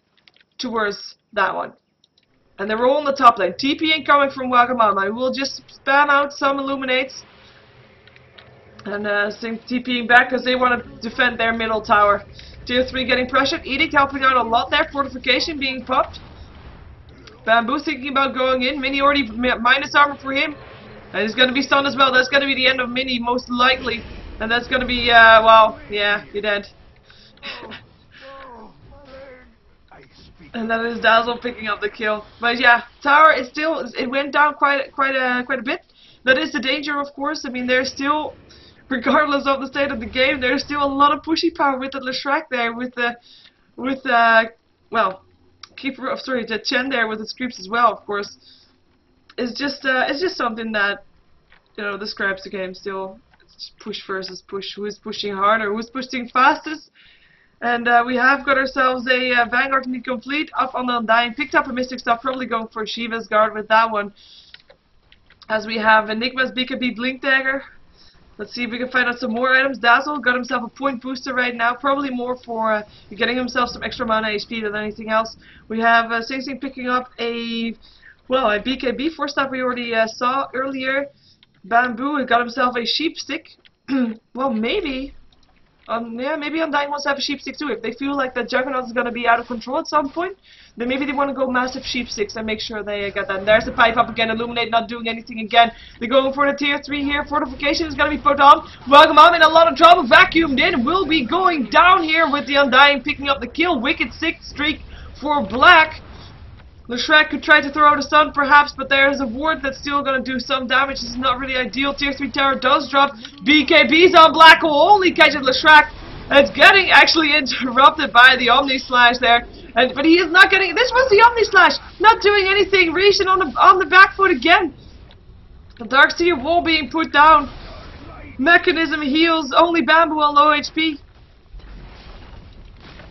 towards that one. And they're all on the top lane. TP incoming from Wagamama. We'll just spam out some Illuminates. And TPing back because they want to defend their middle tower. Tier 3 getting pressured. Edict helping out a lot there. Fortification being popped. Bamboo thinking about going in. Mini already minus armor for him. And he's going to be stunned as well. That's going to be the end of Mini most likely. And that's going to be, well, yeah, you're dead. And that is Dazzle picking up the kill. But yeah, tower is still, it went down quite a bit. That is the danger, of course. I mean, there's still, regardless of the state of the game, there's still a lot of pushy power with the Leshrac there, well, the Chen there with his creeps as well, of course. It's just something that, you know, describes the game still. It's push versus push. Who is pushing harder? Who's pushing fastest? And we have got ourselves a Vanguard need complete up on the Undying. Picked up a Mystic Stuff, probably going for Shiva's Guard with that one. As we have Enigma's BKB Blink Dagger. Let's see if we can find out some more items. Dazzle got himself a point booster right now. Probably more for getting himself some extra mana HP than anything else. We have Sing Sing picking up a BKB 4-star we already saw earlier. Bamboo got himself a Sheep Stick. Well, maybe. Yeah, maybe Undying wants to have a Sheep Stick too. If they feel like the Juggernaut is going to be out of control at some point, then maybe they want to go massive Sheep Sticks and make sure they get that. And there's the pipe up again. Illuminate not doing anything again. They're going for the tier 3 here. Fortification is going to be put on. Welcome on in a lot of trouble. Vacuumed in. Will be going down here with the Undying picking up the kill. Wicked 6th streak for Black. Leshrac could try to throw out a stun perhaps, but there is a ward that's still going to do some damage. This is not really ideal. Tier 3 tower does drop. BKB's on Black will only catch it. Leshrac. It's getting actually interrupted by the Omnislash there. But he is not getting... This was the Omnislash! Not doing anything. Regen on the back foot again. The Darkseer wall being put down. Mechanism heals. Only Bamboo on low HP.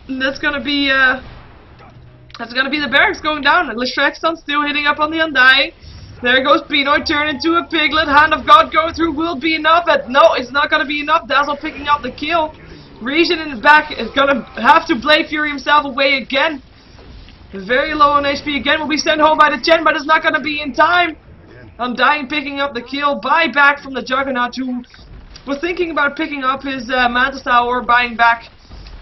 And that's gonna be the barracks going down. And Leshrac's still hitting up on the Undying. There goes Pinoy, turn into a piglet. Hand of God going through will be enough. No, it's not gonna be enough. Dazzle picking up the kill. Regen in his back is gonna have to Blade Fury himself away again. Very low on HP again. Will be sent home by the Chen, but it's not gonna be in time. Undying picking up the kill. Buy back from the Juggernaut, who was thinking about picking up his Manta Style or buying back.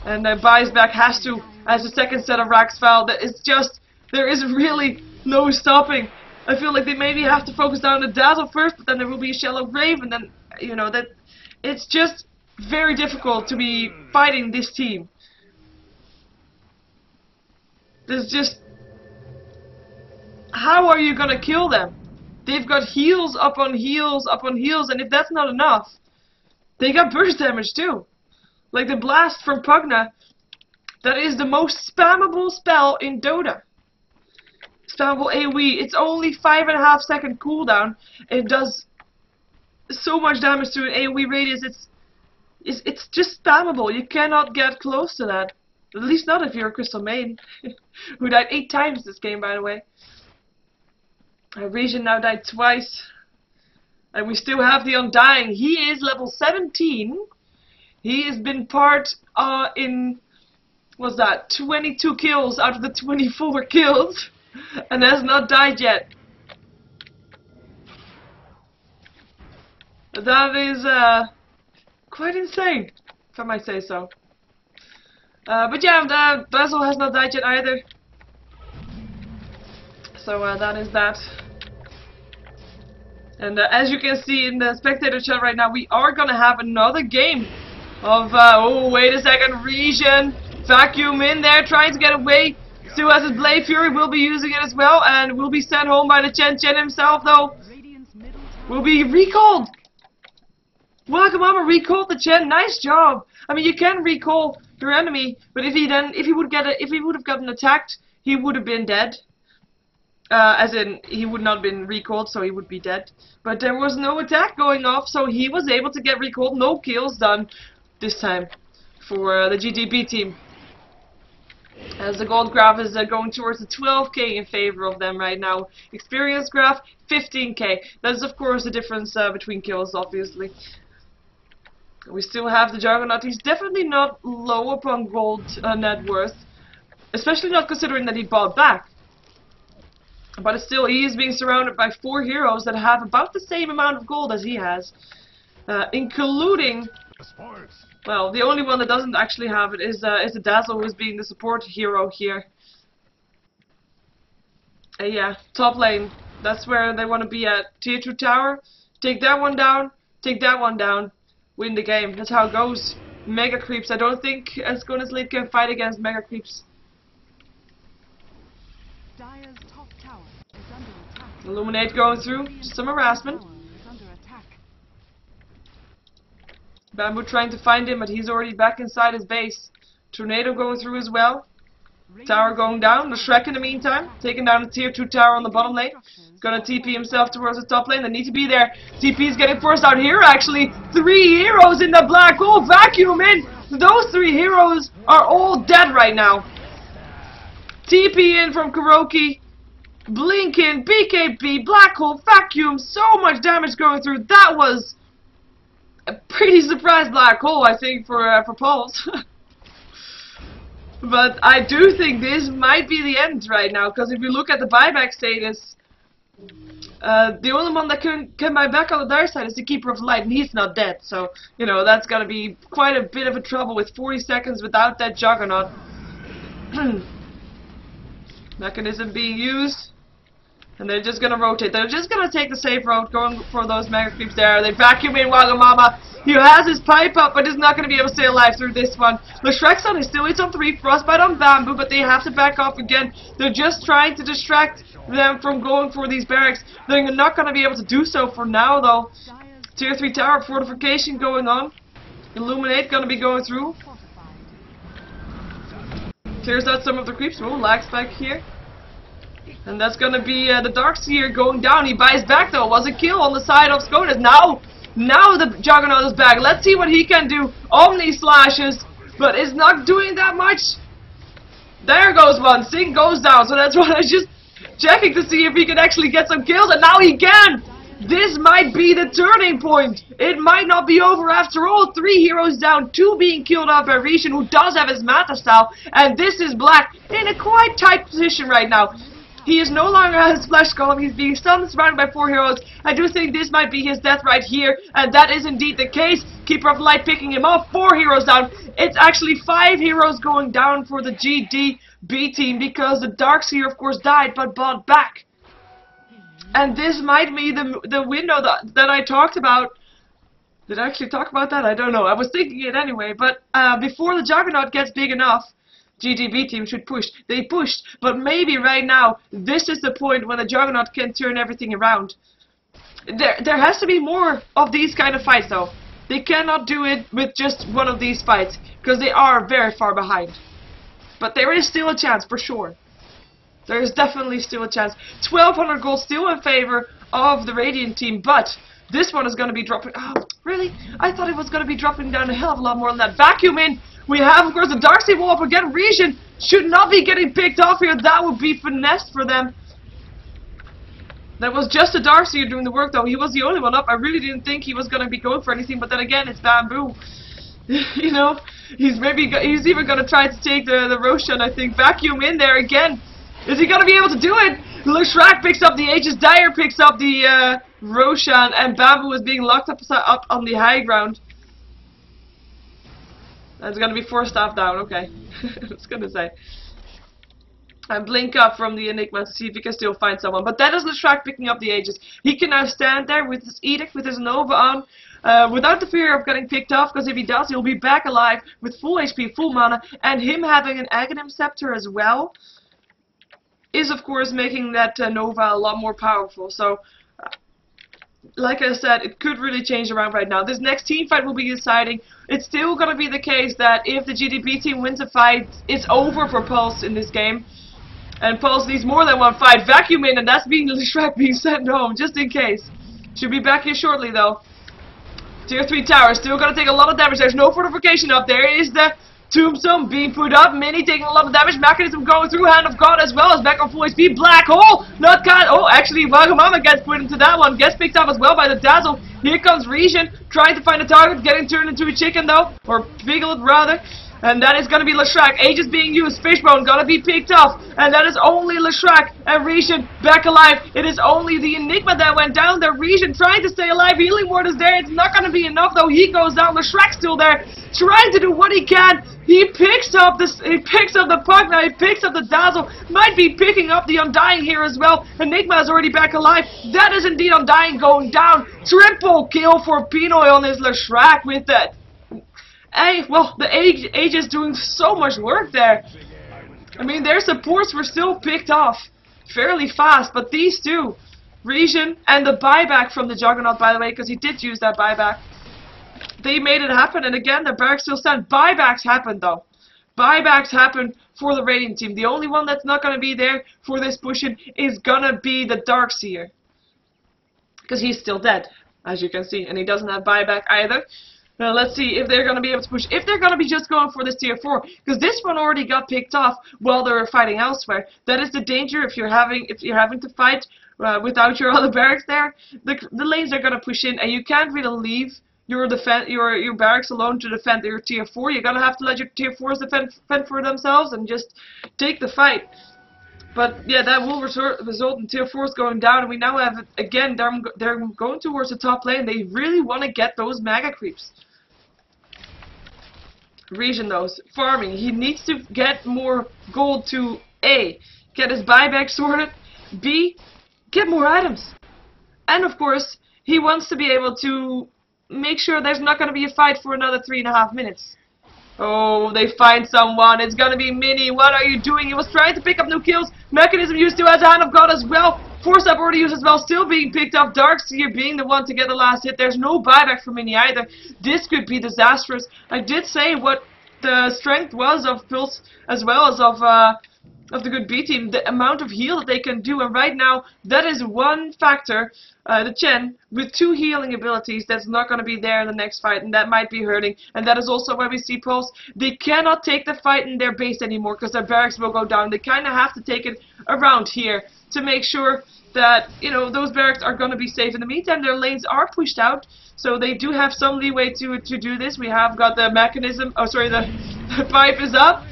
And buys back, has to, as the second set of racks fell. That is just, there is really no stopping. I feel like they maybe have to focus down the Dazzle first, but then there will be a Shallow Grave, and then, you know, that it's just very difficult to be fighting this team. There's just... How are you gonna kill them? They've got heals up on heals up on heals, and if that's not enough, they got burst damage too. Like the Blast from Pugna, that is the most spammable spell in Dota. Spammable AoE. It's only 5.5 second cooldown. It does so much damage to an AoE radius. It's just spammable. You cannot get close to that. At least not if you're a Crystal Main, who died 8 times this game, by the way. Regen now died twice. And we still have the Undying. He is level 17. He has been part in, what's that, 22 kills out of the 24 kills. And has not died yet. That is quite insane, if I might say so. But yeah, the Basil has not died yet either. So that is that. And as you can see in the spectator chat right now, we are gonna have another game of oh wait a second, Region vacuum in there trying to get away. Still has his Blade Fury, will be using it as well, and will be sent home by the Chen himself though. Will be recalled. Wagamama recalled the Chen. Nice job. I mean, you can recall your enemy, but if he would have gotten attacked, he would have been dead. As in, he would not have been recalled, so he would be dead. But there was no attack going off, so he was able to get recalled. No kills done this time for the GTB team. As the gold graph is going towards the 12k in favor of them right now. Experience graph, 15k. That is, of course, the difference between kills, obviously. We still have the Juggernaut. He's definitely not low upon gold net worth. Especially not considering that he bought back. But still, he is being surrounded by 4 heroes that have about the same amount of gold as he has. Including... well, the only one that doesn't actually have it is the Dazzle, who is being the support hero here. Yeah, top lane. That's where they want to be at. Tier 2 tower. Take that one down. Take that one down. Win the game. That's how it goes. Mega creeps. I don't think Ascona's Lead can fight against mega creeps. Dire's top tower is under attack. Illuminate going through. Just some harassment. Bamboo trying to find him, but he's already back inside his base. Tornado going through as well. Tower going down. The Shrek in the meantime, taking down the tier 2 tower on the bottom lane. Gonna TP himself towards the top lane. They need to be there. TP is getting forced out here actually. 3 heroes in the black hole. Vacuum in. Those 3 heroes are all dead right now. TP in from Kuroki. Blinkin, BKB, black hole, vacuum. So much damage going through. That was a pretty surprised black hole, I think, for Pulse. But I do think this might be the end right now, because if you look at the buyback status, the only one that can buy back on the Dire side is the Keeper of Light, and he's not dead. So, you know, that's gonna be quite a bit of a trouble with 40 seconds without that Juggernaut. Mechanism being used. And they're just gonna rotate. They're just gonna take the safe route, going for those mega creeps there. They vacuum in Wagamama. He has his pipe up, but is not gonna be able to stay alive through this one. The Shrexon is still hits on 3, Frostbite on Bamboo, but they have to back off again. They're just trying to distract them from going for these barracks. They're not gonna be able to do so for now, though. Tier 3 tower fortification going on. Illuminate gonna be going through. Clears out some of the creeps. Oh, lag spike here. And that's gonna be the Darkseer going down. He buys back though. Was a kill on the side of Skodas. Now the Juggernaut is back. Let's see what he can do. Omni slashes, but is not doing that much. There goes one. Sing goes down. So that's what I was just checking to see if he can actually get some kills, and now he can. This might be the turning point. It might not be over after all. 3 heroes down, 2 being killed off by Rishon, who does have his Mata style, and this is Black in a quite tight position right now. He is no longer at his flesh column. He's being stunned, surrounded by 4 heroes. I do think this might be his death right here, and that is indeed the case. Keeper of Light picking him off. 4 heroes down. It's actually 5 heroes going down for the GDB team, because the Darkseer, of course, died, but bought back. And this might be the window that I talked about. Did I actually talk about that? I don't know. I was thinking it anyway. But before the Juggernaut gets big enough, GTB team should push. They pushed, but maybe right now, this is the point when the Juggernaut can turn everything around. There has to be more of these kind of fights, though. They cannot do it with just one of these fights, because they are very far behind. But there is still a chance, for sure. There is definitely still a chance. 1200 gold still in favor of the Radiant team, but this one is going to be dropping. Oh, really? I thought it was going to be dropping down a hell of a lot more than that. Vacuum in. We have, of course, the Darkseer wall up again. Region should not be getting picked off here. That would be finessed for them. That was just a Darkseer doing the work, though. He was the only one up. I really didn't think he was going to be going for anything, but then again, it's Bamboo. You know, he's even going to try to take the Roshan, I think. Vacuum in there again. Is he going to be able to do it? Shrek picks up the Aegis, Dire picks up the Roshan and Bamboo is being locked up on the high ground. That's gonna be 4 staff down, okay. I was gonna say. And blink up from the Enigma to see if he can still find someone. But that is Leshrac picking up the Aegis. He can now stand there with his Edict, with his Nova on, without the fear of getting picked off, because if he does, he'll be back alive with full HP, full mana, and him having an Aghanim Scepter as well is of course making that Nova a lot more powerful. So, like I said, it could really change around right now. This next team fight will be deciding. It's still going to be the case that if the GDP team wins a fight, it's over for Pulse in this game. And Pulse needs more than one fight. Vacuum in, and that's being Leshrac being sent home, just in case. Should be back here shortly, though. Tier 3 tower, still going to take a lot of damage. There's no fortification up. There is the Tombstone being put up. Mini taking a lot of damage. Mechanism going through. Hand of God as well as back on full HP. Black hole. Not kind. Oh, actually, Wagamama gets put into that one. Gets picked up as well by the Dazzle. Here comes Regen trying to find a target. Getting turned into a chicken though. Or piglet rather. And that is going to be Leshrac. Aegis being used. Fishbone going to be picked off. And that is only Leshrac and Regen back alive. It is only the Enigma that went down there. Regen trying to stay alive. Healing ward is there. It's not going to be enough though. He goes down. Leshrac's still there. Trying to do what he can. He picks up the puck now. He picks up the Dazzle. Might be picking up the Undying here as well. Enigma is already back alive. That is indeed Undying going down. Triple kill for Pinoy on his Leshrac with that. Hey, well, the Aegis doing so much work there. I mean, their supports were still picked off fairly fast, but these two, Regen and the buyback from the Juggernaut, by the way, because he did use that buyback, they made it happen. And again, the barracks still stand. Buybacks happen, though. Buybacks happen for the Radiant team. The only one that's not going to be there for this push-in is going to be the Darkseer, because he's still dead, as you can see, and he doesn't have buyback either. Now let's see if they're going to be able to push, if they're going to be just going for this tier 4, because this one already got picked off while they were fighting elsewhere. That is the danger if you're having to fight without your other barracks there. The lanes are going to push in, and you can't really leave your barracks alone to defend your tier 4. You're going to have to let your tier 4s defend for themselves and just take the fight. But yeah, that will result in tier 4s going down, and we now have, again, they're going towards the top lane. They really want to get those mega creeps. Regen though, farming. He needs to get more gold to A, get his buyback sorted, B, get more items. And of course, he wants to be able to make sure there's not going to be a fight for another 3.5 minutes. Oh, they find someone. It's going to be Mini. What are you doing? He was trying to pick up new kills. Mechanism used to has a Hand of God as well. Force up already used as well. Still being picked up. Darkseer being the one to get the last hit. There's no buyback for Mini either. This could be disastrous. I did say what the strength was of Pulse as well as of the good B team, the amount of heal that they can do, and right now that is one factor, the Chen with 2 healing abilities that's not going to be there in the next fight, and that might be hurting. And that is also why we see Pulse, they cannot take the fight in their base anymore because their barracks will go down. They kind of have to take it around here to make sure that, you know, those barracks are going to be safe. In the meantime, their lanes are pushed out, so they do have some leeway to do this. We have got the mechanism, oh sorry, the pipe is up.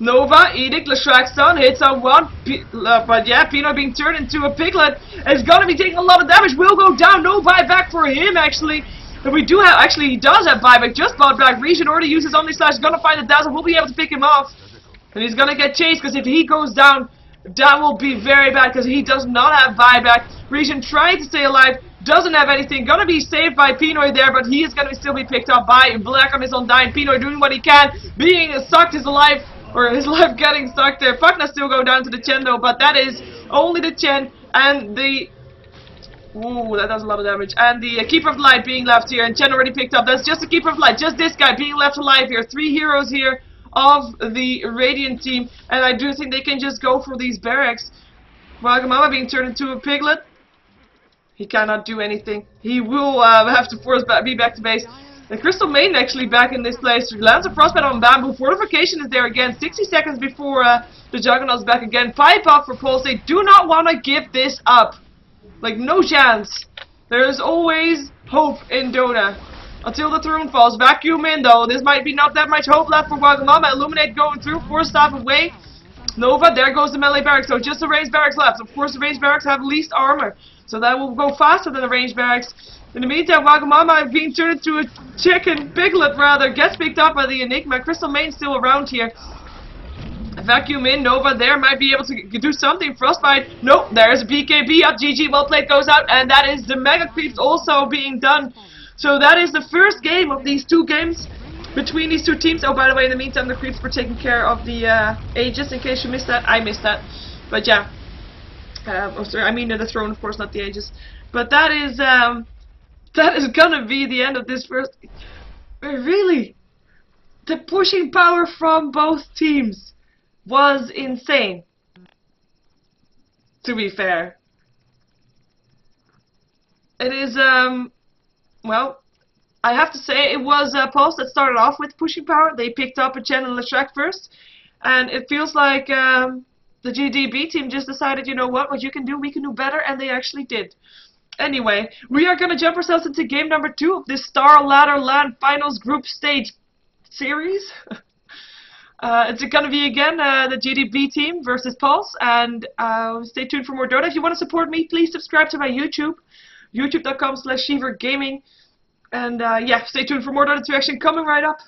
Nova, Edict, Leshrac's son, hits on one, but yeah, Pino being turned into a piglet is gonna be taking a lot of damage, will go down, no buyback for him actually. And we do have, actually he does have buyback, just bought back. Regen already uses Omni Slash, gonna find the Dazzle, will be able to pick him off. And he's gonna get chased, because if he goes down, that will be very bad, because he does not have buyback. Regen trying to stay alive, doesn't have anything, gonna be saved by Pinoy there, but he is gonna still be picked up by Black on his own dying. Pinoy doing what he can, being sucked his life, or his life getting stuck there. Fakna still go down to the Chen though, but that is only the Chen and the... Ooh, that does a lot of damage. And the Keeper of Light being left here, and Chen already picked up. That's just the Keeper of Light, just this guy being left alive here. 3 heroes here of the Radiant team, and I do think they can just go for these barracks. Wagamama being turned into a piglet. He cannot do anything. He will have to be back to base. The Crystal Maiden actually back in this place. Lands a Frostbite on Bamboo. Fortification is there again. 60 seconds before the Juggernaut's back again. Pipe up for Pulse. They do not want to give this up. Like, no chance. There is always hope in Dota. Until the throne falls. Vacuum in though. This might be not that much hope left for Wagamama. Illuminate going through. 4 stop away. Nova, there goes the melee barracks. So just the ranged barracks left. Of course, the ranged barracks have least armor, so that will go faster than the ranged barracks. In the meantime, Wagamama being turned into a chicken, piglet rather, gets picked up by the Enigma. Crystal Main's still around here. Vacuum in, Nova there might be able to do something. Frostbite, nope, there's a BKB up. GG, well played goes out, and that is the Mega Creeps also being done. So that is the first game of these two games between these two teams. Oh, by the way, in the meantime, the Creeps were taking care of the Aegis, in case you missed that. I missed that. But yeah. Oh, sorry, I mean the throne, of course, not the Aegis. But that is gonna be the end of this first... Really? The pushing power from both teams was insane. To be fair. It is, well, I have to say it was Pulse that started off with pushing power. They picked up a Chen and Leshrac first. And it feels like the GDB team just decided, you know what you can do, we can do better, and they actually did. Anyway, we are going to jump ourselves into game number 2 of this StarLadder LAN Finals group stage series. It's going to be again the GDB team versus Pulse, and stay tuned for more Dota. If you want to support me, please subscribe to my YouTube, youtube.com/SheeverGaming, and yeah, stay tuned for more Dota 2 action coming right up.